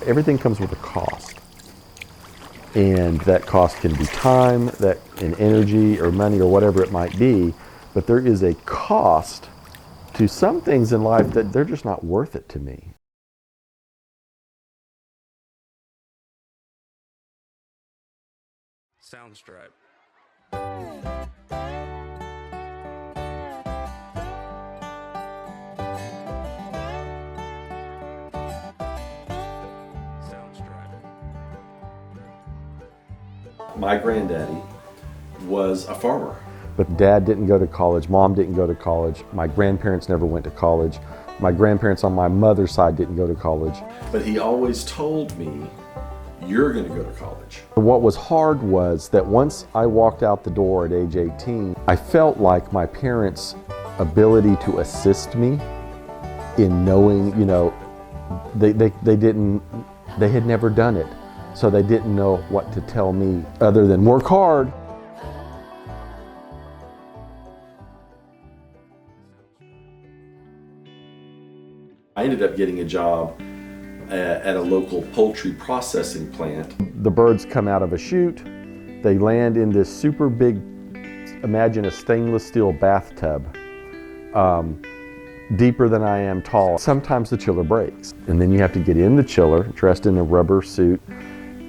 Everything comes with a cost. And that cost can be time, and energy or money or whatever it might be, but there is a cost to some things in life that they're just not worth it to me. Soundstripe. My granddaddy was a farmer. But Dad didn't go to college, Mom didn't go to college, my grandparents never went to college, my grandparents on my mother's side didn't go to college. But he always told me, you're going to go to college. What was hard was that once I walked out the door at age 18, I felt like my parents' ability to assist me in knowing, they had never done it. So they didn't know what to tell me other than work hard. I ended up getting a job at a local poultry processing plant. The birds come out of a chute, they land in this super big, imagine a stainless steel bathtub, deeper than I am tall. Sometimes the chiller breaks, and then you have to get in the chiller, dressed in a rubber suit,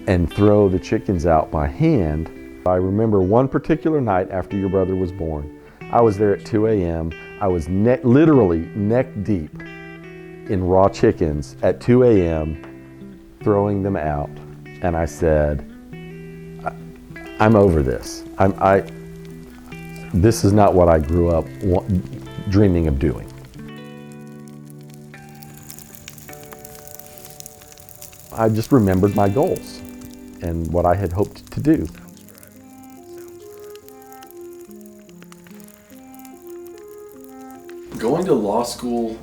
and throw the chickens out by hand. I remember one particular night after your brother was born, I was there at 2 a.m. I was literally neck deep in raw chickens at 2 a.m. throwing them out. And I said, I'm over this. This is not what I grew up dreaming of doing. I just remembered my goals and what I had hoped to do. Going to law school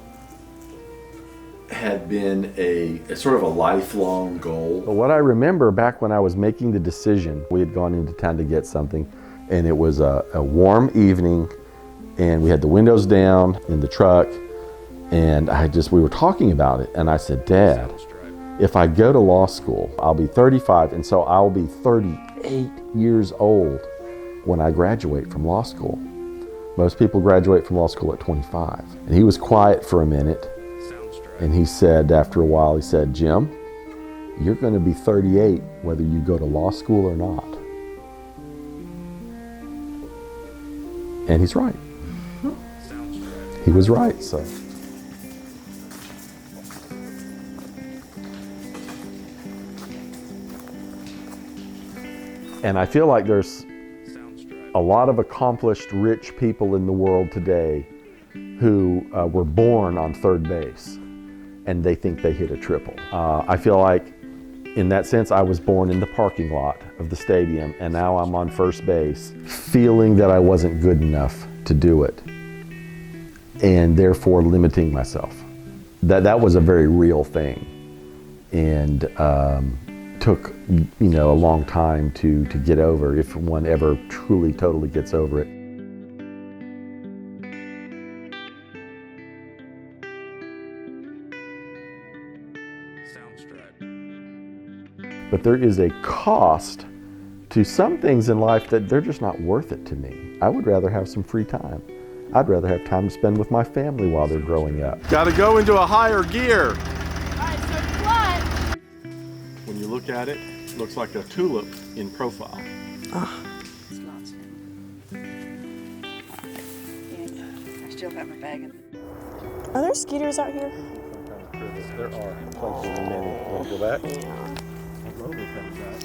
had been a sort of a lifelong goal. But what I remember back when I was making the decision, we had gone into town to get something, and it was a warm evening, and we had the windows down in the truck, and we were talking about it, and I said, Dad, if I go to law school, I'll be 35, and so I'll be 38 years old when I graduate from law school. Most people graduate from law school at 25. And he was quiet for a minute, and he said, after a while, he said, Jim, you're going to be 38 whether you go to law school or not. And he's right. He was right, so. And I feel like there's a lot of accomplished, rich people in the world today who were born on third base, and they think they hit a triple. I feel like, in that sense, I was born in the parking lot of the stadium, and now I'm on first base, feeling that I wasn't good enough to do it, and therefore limiting myself. That was a very real thing, and took a long time to get over, if one ever truly, totally gets over it. But there is a cost to some things in life that they're just not worth it to me. I would rather have some free time. I'd rather have time to spend with my family while they're growing up. Got to go into a higher gear. All right, so clutch. When you look at it, it looks like a tulip in profile. It's not salmon. I still have a bag of it. Are there skeeters out here? There are plenty of many. Want to go back? Yeah.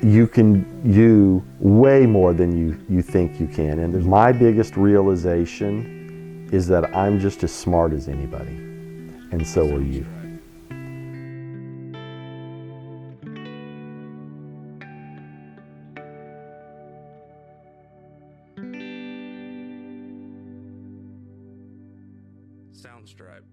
You can do way more than you think you can. And my biggest realization is that I'm just as smart as anybody. And so are you. Soundstripe.